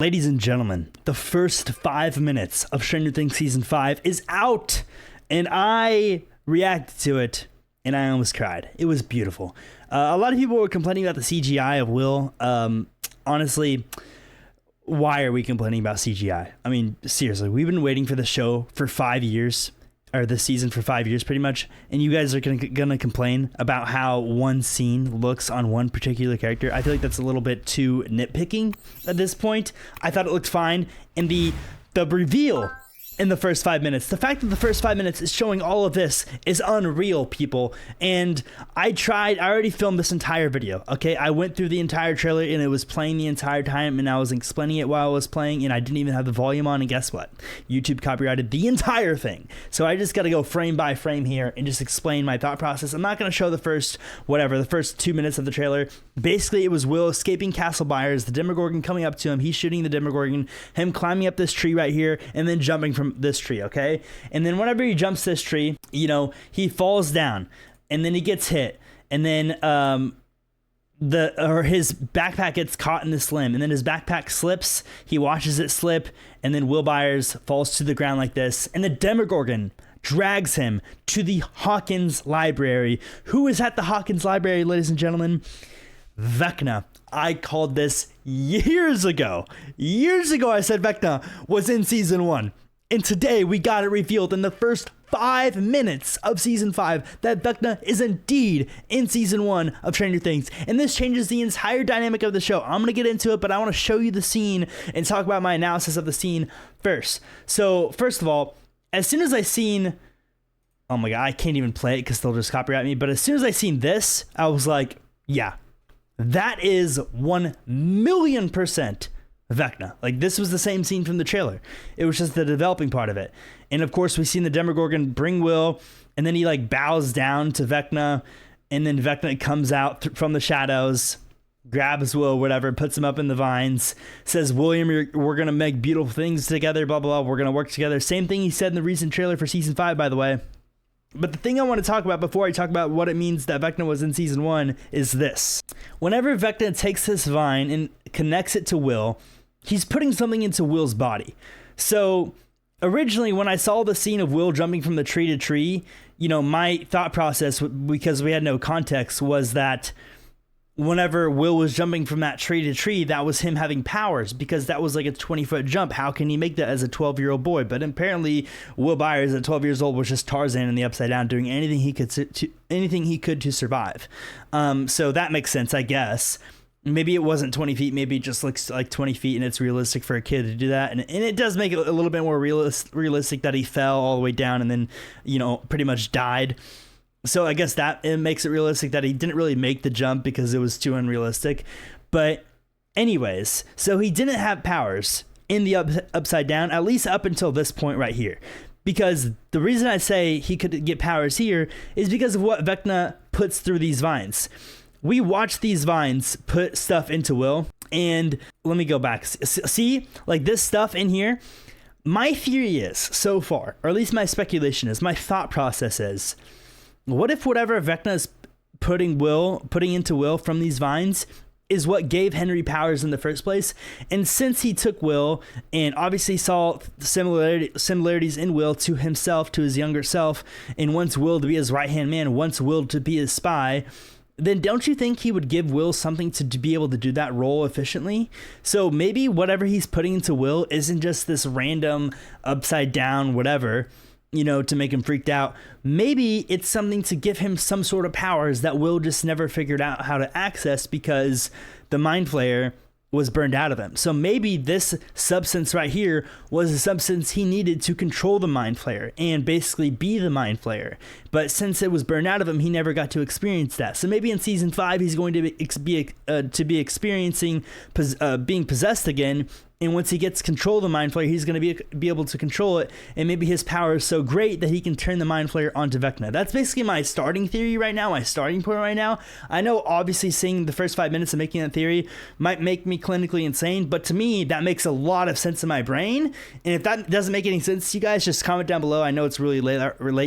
Ladies and gentlemen, the first 5 minutes of Stranger Things Season 5 is out, and I reacted to it, and I almost cried. It was beautiful. A lot of people were complaining about the CGI of Will. Honestly, why are we complaining about CGI? I mean, seriously, we've been waiting for the show for 5 years, or this season for 5 years pretty much, and you guys are gonna complain about how one scene looks on one particular character. I feel like that's a little bit too nitpicking at this point. I thought it looked fine, and the reveal in the first 5 minutes, the fact that the first 5 minutes is showing all of this is unreal, people. And I already filmed this entire video, okay? I went through the entire trailer and it was playing the entire time, and I was explaining it while I was playing, and I didn't even have the volume on, and guess what? YouTube copyrighted the entire thing. So I just gotta go frame by frame here and just explain my thought process. I'm not gonna show the first 2 minutes of the trailer. Basically, it was Will escaping Castle Byers, the Demogorgon coming up to him, he's shooting the Demogorgon, him climbing up this tree right here, and then jumping from this tree, okay? And then whenever he jumps this tree, you know, he falls down, and then he gets hit, and then his backpack gets caught in this limb, and then his backpack slips, he watches it slip, and then Will Byers falls to the ground like this, and the Demogorgon drags him to the Hawkins Library. Who is at the Hawkins Library, ladies and gentlemen? Vecna. I called this years ago. Years ago I said Vecna was in season 1. And today we got it revealed in the first 5 minutes of season 5 that Vecna is indeed in season 1 of Stranger Things. And this changes the entire dynamic of the show. I'm going to get into it, but I want to show you the scene and talk about my analysis of the scene first. So first of all, as soon as I seen, oh my God, I can't even play it because they'll just copyright me. But as soon as I seen this, I was like, yeah, that is 1,000,000% Vecna. Like, this was the same scene from the trailer. It was just the developing part of it. And of course, we seen the Demogorgon bring Will, and then he like bows down to Vecna, and then Vecna comes out from the shadows, grabs Will, whatever, puts him up in the vines, says, William, we're gonna make beautiful things together, blah, blah, blah, we're gonna work together. Same thing he said in the recent trailer for season 5, by the way. But the thing I want to talk about before I talk about what it means that Vecna was in season 1 is this. Whenever Vecna takes this vine and connects it to Will, he's putting something into Will's body. So originally, when I saw the scene of Will jumping from the tree to tree, you know, my thought process, because we had no context, was that whenever Will was jumping from that tree to tree, that was him having powers, because that was like a 20-foot jump. How can he make that as a 12-year-old boy? But apparently, Will Byers at 12 years old was just Tarzan in the Upside Down, doing anything he could to survive. So that makes sense, I guess. Maybe it wasn't 20 feet, maybe it just looks like 20 feet and it's realistic for a kid to do that. And it does make it a little bit more realistic that he fell all the way down and then, you know, pretty much died. So I guess that it makes it realistic that he didn't really make the jump because it was too unrealistic. But anyways, so he didn't have powers in the Upside Down, at least up until this point right here. Because the reason I say he could get powers here is because of what Vecna puts through these vines. We watch these vines put stuff into Will, and let me go back. See, like this stuff in here, my theory is, so far, or at least my speculation is, my thought process is, what if whatever Vecna is putting into Will from these vines is what gave Henry powers in the first place? And since he took Will and obviously saw similarities in Will to himself, to his younger self, and wants Will to be his right-hand man, wants Will to be his spy, then don't you think he would give Will something to be able to do that role efficiently? So maybe whatever he's putting into Will isn't just this random upside down whatever, you know, to make him freaked out. Maybe it's something to give him some sort of powers that Will just never figured out how to access because the mind flayer was burned out of him. So maybe this substance right here was a substance he needed to control the mind flayer and basically be the mind flayer. But since it was burned out of him, he never got to experience that. So maybe in season 5, he's going to be experiencing being possessed again. And once he gets control of the mind flayer, he's going to be able to control it. And maybe his power is so great that he can turn the mind flayer onto Vecna. That's basically my starting theory right now, my starting point right now. I know obviously seeing the first 5 minutes of making that theory might make me clinically insane, but to me, that makes a lot of sense in my brain. And if that doesn't make any sense to you guys, just comment down below. I know it's really late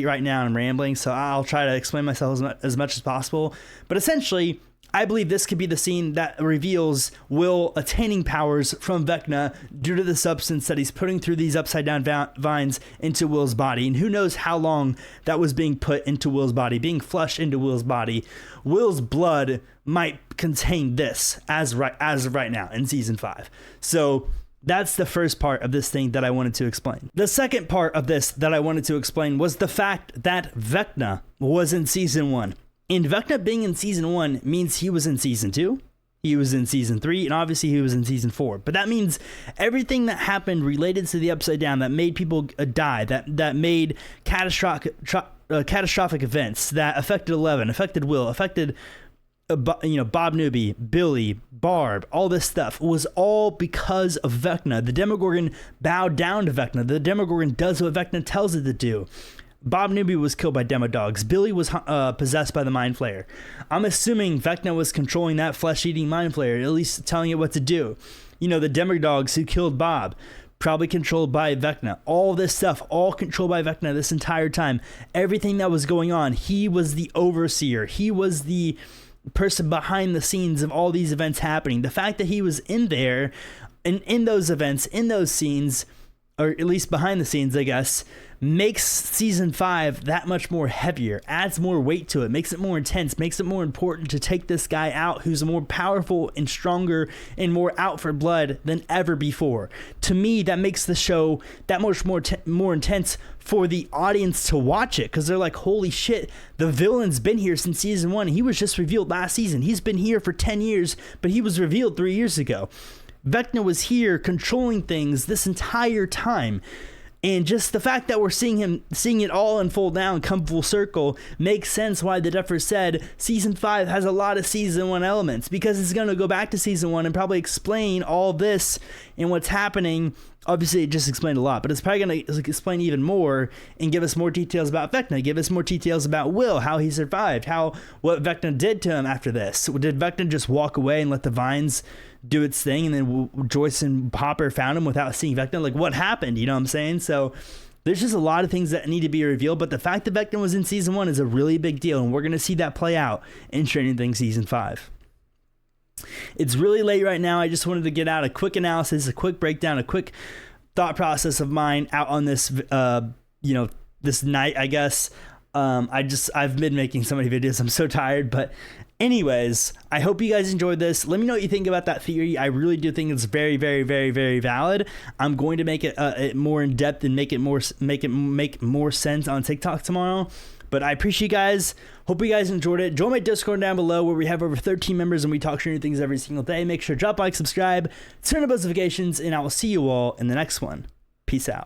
right now and I'm rambling, so I'll try to explain myself as much as possible. But essentially, I believe this could be the scene that reveals Will attaining powers from Vecna due to the substance that he's putting through these upside down vines into Will's body. And who knows how long that was being put into Will's body, being flushed into Will's body. Will's blood might contain this as of right now in season 5. So that's the first part of this thing that I wanted to explain. The second part of this that I wanted to explain was the fact that Vecna was in season 1. And Vecna being in season 1 means he was in season 2, he was in season 3, and obviously he was in season 4. But that means everything that happened related to the Upside Down, that made people die, that made catastrophic events, that affected Eleven, affected Will, affected Bob Newby, Billy, Barb, all this stuff was all because of Vecna. The Demogorgon bowed down to Vecna. The Demogorgon does what Vecna tells it to do. Bob Newby was killed by Demodogs. Billy was possessed by the Mind Flayer. I'm assuming Vecna was controlling that flesh-eating Mind Flayer, at least telling it what to do. The Demodogs who killed Bob, probably controlled by Vecna. All this stuff, all controlled by Vecna this entire time. Everything that was going on, he was the overseer. He was the person behind the scenes of all these events happening. The fact that he was in there and in those events, in those scenes, or at least behind the scenes, I guess, makes season 5 that much more heavier, adds more weight to it, makes it more intense, makes it more important to take this guy out who's more powerful and stronger and more out for blood than ever before. To me, that makes the show that much more intense for the audience to watch it, because they're like, holy shit, the villain's been here since season 1. He was just revealed last season. He's been here for 10 years, but he was revealed 3 years ago. Vecna was here controlling things this entire time. And just the fact that we're seeing it all unfold now and come full circle makes sense why the Duffer said season 5 has a lot of season 1 elements, because it's going to go back to season 1 and probably explain all this and what's happening. Obviously, it just explained a lot, but it's probably going to explain even more and give us more details about Vecna, give us more details about Will, how he survived, what Vecna did to him after this. Did Vecna just walk away and let the vines do its thing, and then Joyce and Hopper found him without seeing Vecna? Like, what happened? You know what I'm saying? So there's just a lot of things that need to be revealed, but the fact that Vecna was in season 1 is a really big deal, and we're going to see that play out in Stranger Things season 5. It's really late right now. I just wanted to get out a quick analysis, a quick breakdown, a quick thought process of mine out on this, this night, I guess. I've been making so many videos. I'm so tired, but anyways, I hope you guys enjoyed this. Let me know what you think about that theory. I really do think it's very, very, very, very valid. I'm going to make it more in depth and make more sense on TikTok tomorrow. But I appreciate you guys. Hope you guys enjoyed it. Join my Discord down below where we have over 13 members and we talk Stranger Things every single day. Make sure to drop a like, subscribe, turn on notifications, and I will see you all in the next one. Peace out.